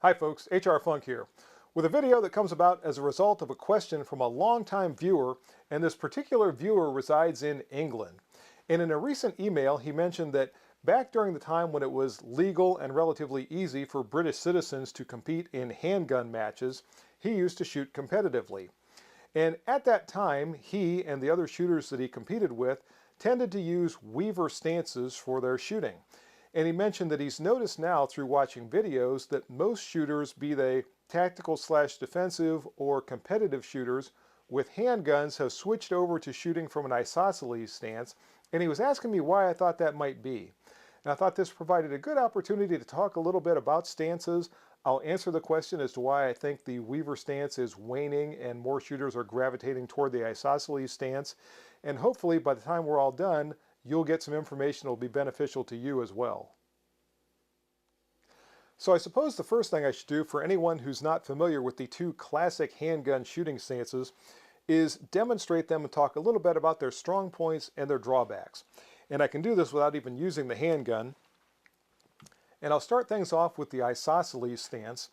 Hi folks, HR Funk here, with a video that comes about as a result of a question from a longtime viewer, and this particular viewer resides in England. And in a recent email, he mentioned that back during the time when it was legal and relatively easy for British citizens to compete in handgun matches, he used to shoot competitively. And at that time, he and the other shooters that he competed with tended to use Weaver stances for their shooting. And he mentioned that he's noticed now through watching videos that most shooters, be they tactical/defensive or competitive shooters with handguns, have switched over to shooting from an isosceles stance, and he was asking me why I thought that might be. And I thought this provided a good opportunity to talk a little bit about stances. I'll answer the question as to why I think the Weaver stance is waning and more shooters are gravitating toward the isosceles stance. And hopefully by the time we're all done, you'll get some information that will be beneficial to you as well. So I suppose the first thing I should do for anyone who's not familiar with the two classic handgun shooting stances is demonstrate them and talk a little bit about their strong points and their drawbacks. And I can do this without even using the handgun. And I'll start things off with the isosceles stance.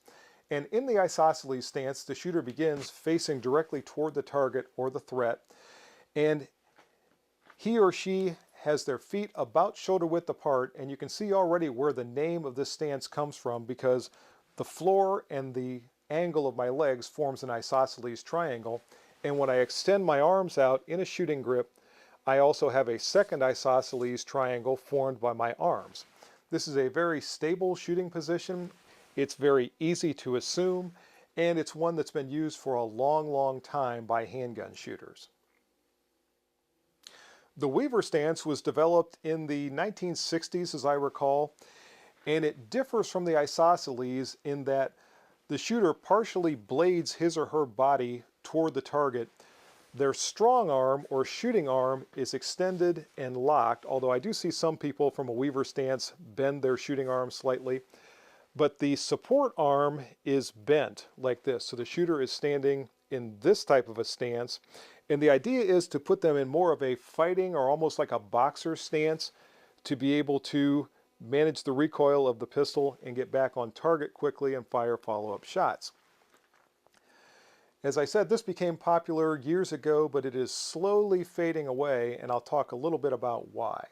And in the isosceles stance, the shooter begins facing directly toward the target or the threat, and he or she has their feet about shoulder width apart, and you can see already where the name of this stance comes from because the floor and the angle of my legs forms an isosceles triangle. And when I extend my arms out in a shooting grip, I also have a second isosceles triangle formed by my arms. This is a very stable shooting position. It's very easy to assume, and it's one that's been used for a long time by handgun shooters. The Weaver stance was developed in the 1960s, as I recall, and it differs from the isosceles in that the shooter partially blades his or her body toward the target. Their strong arm or shooting arm is extended and locked, although I do see some people from a Weaver stance bend their shooting arm slightly. But the support arm is bent like this, so the shooter is standing in this type of a stance. And the idea is to put them in more of a fighting or almost like a boxer stance to be able to manage the recoil of the pistol and get back on target quickly and fire follow-up shots. As I said, this became popular years ago, but it is slowly fading away, and I'll talk a little bit about why.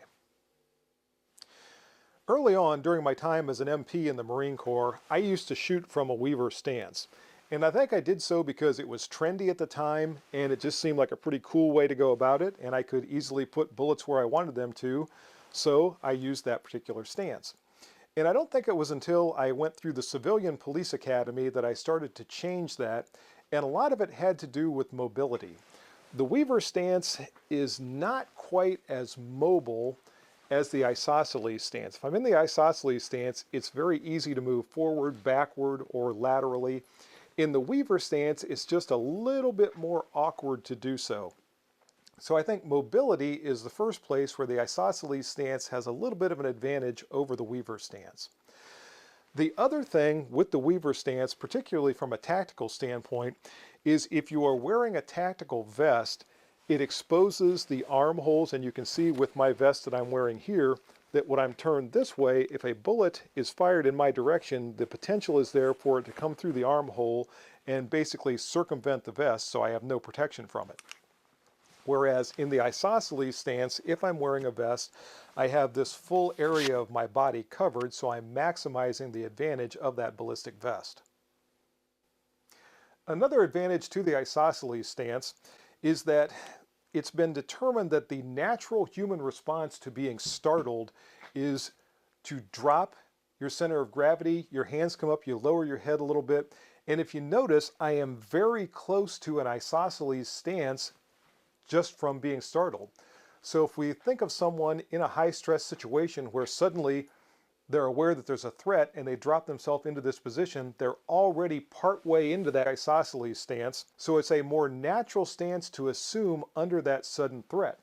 Early on, during my time as an MP in the Marine Corps, I used to shoot from a Weaver stance. And I think I did so because it was trendy at the time, and it just seemed like a pretty cool way to go about it, and I could easily put bullets where I wanted them to, so I used that particular stance. And I don't think it was until I went through the Civilian Police Academy that I started to change that, and a lot of it had to do with mobility. The Weaver stance is not quite as mobile as the isosceles stance. If I'm in the isosceles stance, it's very easy to move forward, backward, or laterally. In the Weaver stance, it's just a little bit more awkward to do so. So I think mobility is the first place where the isosceles stance has a little bit of an advantage over the Weaver stance. The other thing with the Weaver stance, particularly from a tactical standpoint, is if you are wearing a tactical vest, it exposes the armholes, and you can see with my vest that I'm wearing here that when I'm turned this way, if a bullet is fired in my direction, the potential is there for it to come through the armhole and basically circumvent the vest, so I have no protection from it. Whereas in the isosceles stance, if I'm wearing a vest, I have this full area of my body covered, so I'm maximizing the advantage of that ballistic vest. Another advantage to the isosceles stance is that it's been determined that the natural human response to being startled is to drop your center of gravity, your hands come up, you lower your head a little bit, and if you notice, I am very close to an isosceles stance just from being startled. So if we think of someone in a high-stress situation where suddenly they're aware that there's a threat and they drop themselves into this position, they're already partway into that isosceles stance, so it's a more natural stance to assume under that sudden threat.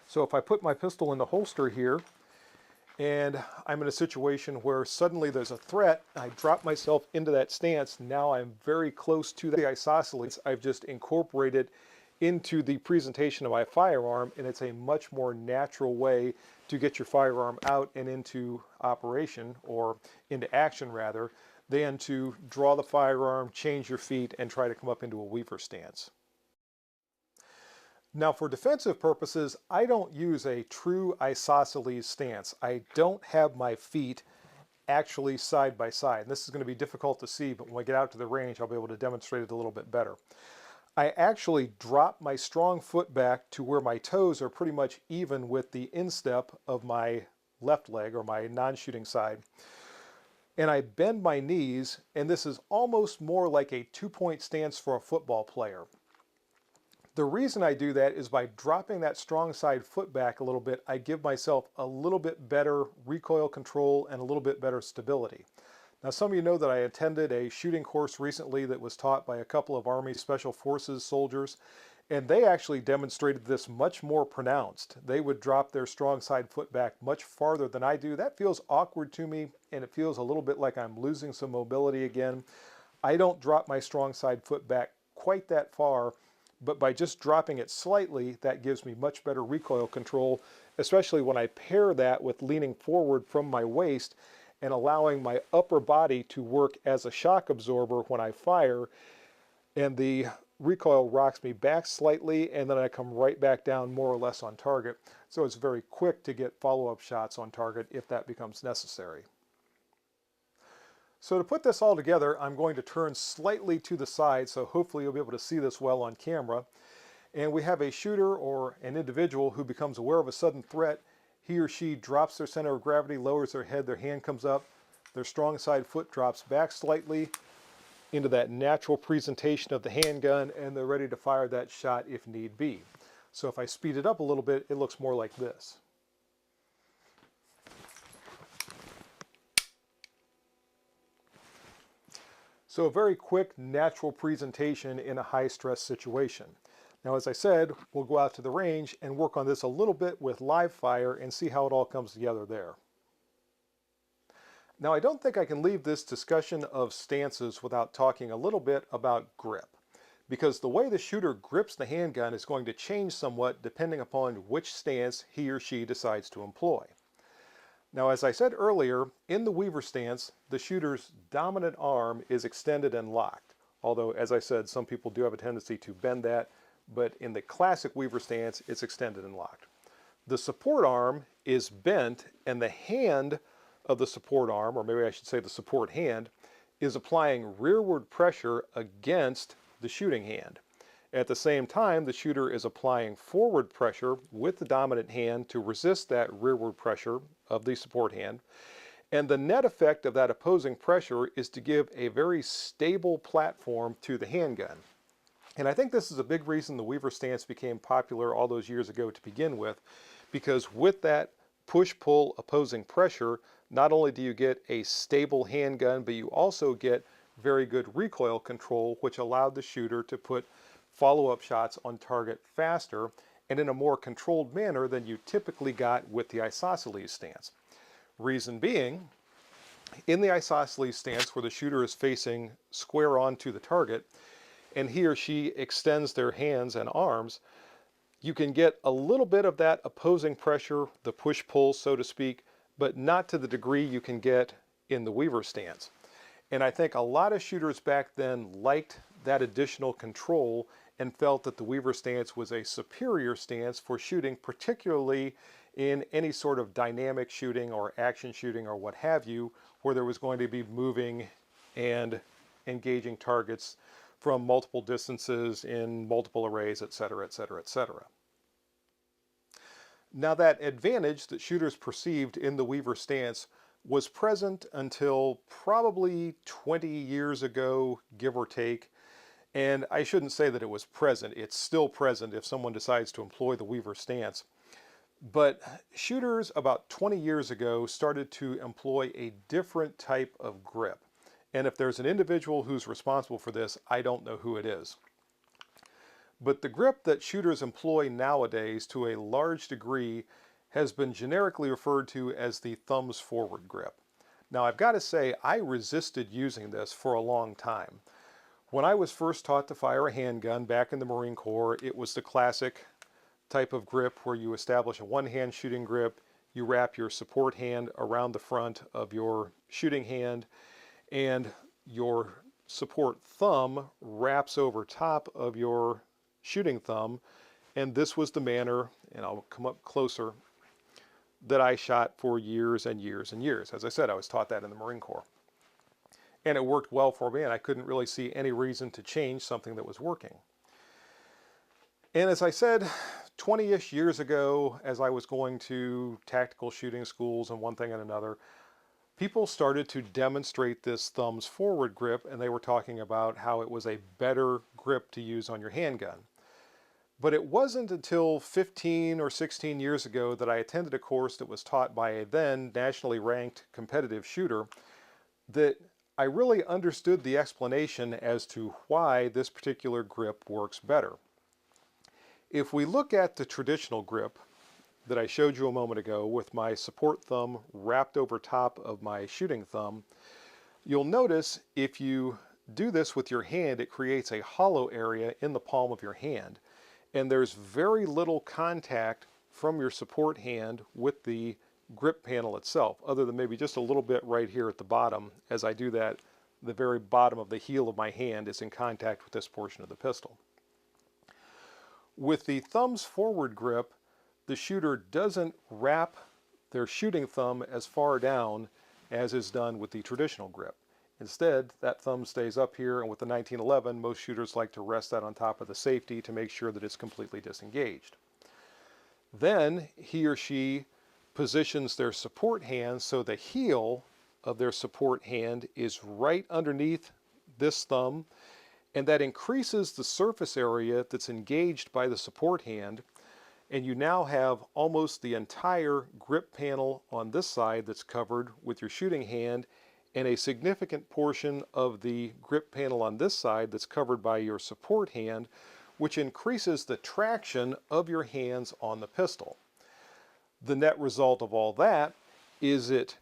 So if I put my pistol in the holster here, and I'm in a situation where suddenly there's a threat, I drop myself into that stance, now I'm very close to the isosceles. I've just incorporated into the presentation of my firearm, and it's a much more natural way to get your firearm out and into operation, or into action rather, than to draw the firearm, change your feet, and try to come up into a weaver stance. Now for defensive purposes, I don't use a true isosceles stance. I don't have my feet actually side by side. And this is going to be difficult to see, but when we get out to the range, I'll be able to demonstrate it a little bit better. I actually drop my strong foot back to where my toes are pretty much even with the instep of my left leg, or my non-shooting side. And I bend my knees, and this is almost more like a two-point stance for a football player. The reason I do that is by dropping that strong side foot back a little bit, I give myself a little bit better recoil control and a little bit better stability. Now, some of you know that I attended a shooting course recently that was taught by a couple of Army Special Forces soldiers, and they actually demonstrated this much more pronounced. They would drop their strong side foot back much farther than I do. That feels awkward to me, and it feels a little bit like I'm losing some mobility again. I don't drop my strong side foot back quite that far, but by just dropping it slightly, that gives me much better recoil control, especially when I pair that with leaning forward from my waist and allowing my upper body to work as a shock absorber when I fire, and the recoil rocks me back slightly, and then I come right back down more or less on target. So it's very quick to get follow-up shots on target if that becomes necessary. So to put this all together, I'm going to turn slightly to the side, so hopefully you'll be able to see this well on camera. And we have a shooter or an individual who becomes aware of a sudden threat. He or she drops their center of gravity, lowers their head, their hand comes up, their strong side foot drops back slightly into that natural presentation of the handgun, and they're ready to fire that shot if need be. So if I speed it up a little bit, it looks more like this. So a very quick, natural presentation in a high-stress situation. Now, as I said, we'll go out to the range and work on this a little bit with live fire and see how it all comes together there. Now, I don't think I can leave this discussion of stances without talking a little bit about grip, because the way the shooter grips the handgun is going to change somewhat depending upon which stance he or she decides to employ. Now, as I said earlier, in the weaver stance, the shooter's dominant arm is extended and locked. Although, as I said, some people do have a tendency to bend that, but in the classic weaver stance, it's extended and locked. The support arm is bent, and the hand of the support arm, or maybe I should say the support hand, is applying rearward pressure against the shooting hand. At the same time, the shooter is applying forward pressure with the dominant hand to resist that rearward pressure of the support hand. And the net effect of that opposing pressure is to give a very stable platform to the handgun. And I think this is a big reason the weaver stance became popular all those years ago to begin with, because with that push-pull opposing pressure, not only do you get a stable handgun, but you also get very good recoil control, which allowed the shooter to put follow-up shots on target faster and in a more controlled manner than you typically got with the isosceles stance. Reason being, in the isosceles stance where the shooter is facing square on to the target and he or she extends their hands and arms, you can get a little bit of that opposing pressure, the push-pull so to speak, but not to the degree you can get in the weaver stance. And I think a lot of shooters back then liked that additional control and felt that the weaver stance was a superior stance for shooting, particularly in any sort of dynamic shooting or action shooting or what have you, where there was going to be moving and engaging targets from multiple distances in multiple arrays, etc., etc., etc. Now, that advantage that shooters perceived in the weaver stance was present until probably 20 years ago, give or take. And I shouldn't say that it was present. It's still present if someone decides to employ the weaver stance. But shooters about 20 years ago started to employ a different type of grip. And if there's an individual who's responsible for this, I don't know who it is. But the grip that shooters employ nowadays to a large degree has been generically referred to as the thumbs forward grip. Now, I've got to say, I resisted using this for a long time. When I was first taught to fire a handgun back in the Marine Corps, it was the classic type of grip where you establish a one-hand shooting grip, you wrap your support hand around the front of your shooting hand, and your support thumb wraps over top of your shooting thumb. And this was the manner, and I'll come up closer, that I shot for years and years and years. As I said, I was taught that in the Marine Corps. And it worked well for me, and I couldn't really see any reason to change something that was working. And as I said, 20-ish years ago, as I was going to tactical shooting schools and one thing and another, people started to demonstrate this thumbs forward grip, and they were talking about how it was a better grip to use on your handgun. But it wasn't until 15 or 16 years ago that I attended a course that was taught by a then nationally ranked competitive shooter that I really understood the explanation as to why this particular grip works better. If we look at the traditional grip that I showed you a moment ago with my support thumb wrapped over top of my shooting thumb, you'll notice if you do this with your hand, it creates a hollow area in the palm of your hand. And there's very little contact from your support hand with the grip panel itself, other than maybe just a little bit right here at the bottom. As I do that, the very bottom of the heel of my hand is in contact with this portion of the pistol. With the thumbs forward grip, the shooter doesn't wrap their shooting thumb as far down as is done with the traditional grip. Instead, that thumb stays up here, and with the 1911, most shooters like to rest that on top of the safety to make sure that it's completely disengaged. Then he or she positions their support hand so the heel of their support hand is right underneath this thumb, and that increases the surface area that's engaged by the support hand, and you now have almost the entire grip panel on this side that's covered with your shooting hand, and a significant portion of the grip panel on this side that's covered by your support hand, which increases the traction of your hands on the pistol. The net result of all that is it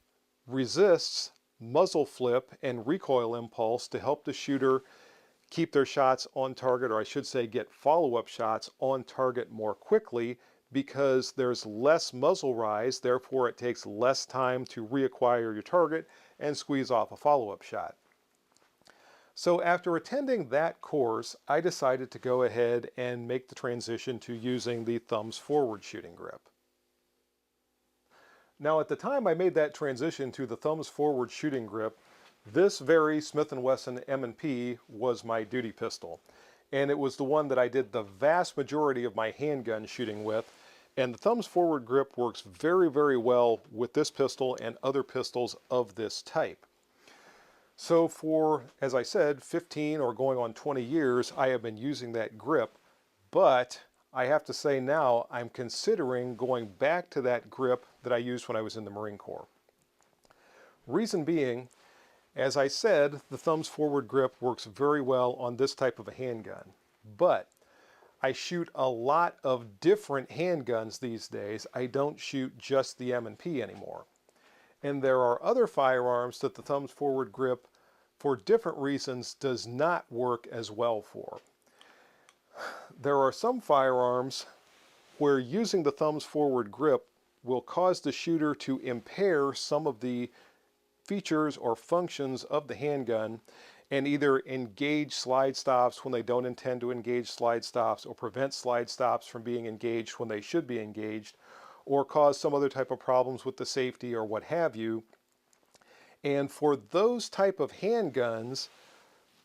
resists muzzle flip and recoil impulse to help the shooter keep their shots on target, or I should say get follow-up shots on target more quickly, because there's less muzzle rise, therefore it takes less time to reacquire your target and squeeze off a follow-up shot. So after attending that course, I decided to go ahead and make the transition to using the thumbs forward shooting grip. Now at the time I made that transition to the thumbs forward shooting grip, this very Smith & Wesson M&P was my duty pistol. And it was the one that I did the vast majority of my handgun shooting with. And the thumbs forward grip works very, very well with this pistol and other pistols of this type. So for, as I said, 15 or going on 20 years, I have been using that grip. But I have to say now, I'm considering going back to that grip that I used when I was in the Marine Corps. Reason being, as I said, the thumbs forward grip works very well on this type of a handgun. But I shoot a lot of different handguns these days. I don't shoot just the M&P anymore. And there are other firearms that the thumbs forward grip, for different reasons, does not work as well for. There are some firearms where using the thumbs forward grip will cause the shooter to impair some of the features or functions of the handgun and either engage slide stops when they don't intend to engage slide stops, or prevent slide stops from being engaged when they should be engaged, or cause some other type of problems with the safety or what have you. And for those type of handguns,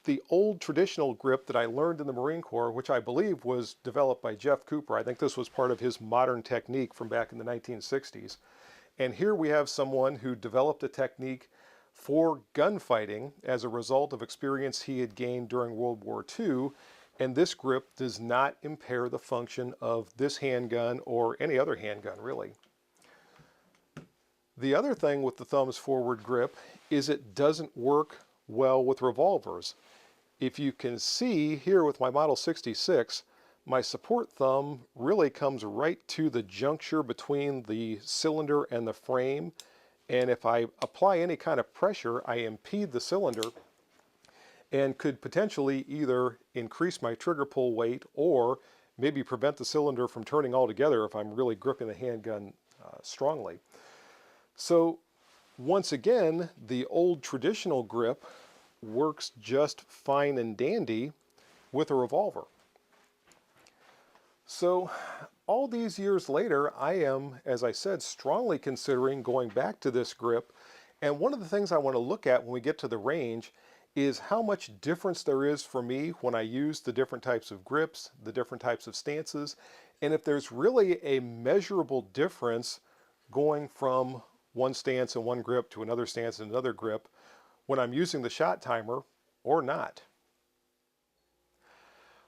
the old traditional grip that I learned in the Marine Corps, which I believe was developed by Jeff Cooper, I think this was part of his modern technique from back in the 1960s. And here we have someone who developed a technique for gunfighting as a result of experience he had gained during World War II, and this grip does not impair the function of this handgun or any other handgun really. The other thing with the thumbs forward grip is it doesn't work well with revolvers. If you can see here with my Model 66, my support thumb really comes right to the juncture between the cylinder and the frame, and if I apply any kind of pressure, I impede the cylinder, and could potentially either increase my trigger pull weight or maybe prevent the cylinder from turning altogether if I'm really gripping the handgun strongly. So once again, the old traditional grip works just fine and dandy with a revolver. So all these years later, I am, as I said, strongly considering going back to this grip. And one of the things I want to look at when we get to the range is how much difference there is for me when I use the different types of grips, the different types of stances, and if there's really a measurable difference going from one stance and one grip to another stance and another grip when I'm using the shot timer or not.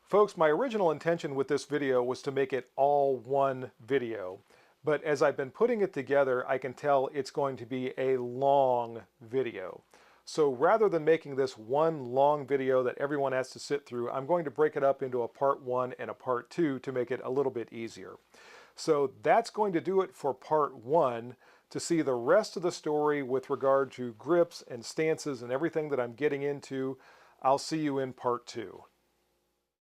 Folks, my original intention with this video was to make it all one video, but as I've been putting it together, I can tell it's going to be a long video. So rather than making this one long video that everyone has to sit through, I'm going to break it up into a part 1 and a part 2 to make it a little bit easier. So that's going to do it for part 1. To see the rest of the story with regard to grips and stances and everything that I'm getting into, I'll see you in part 2.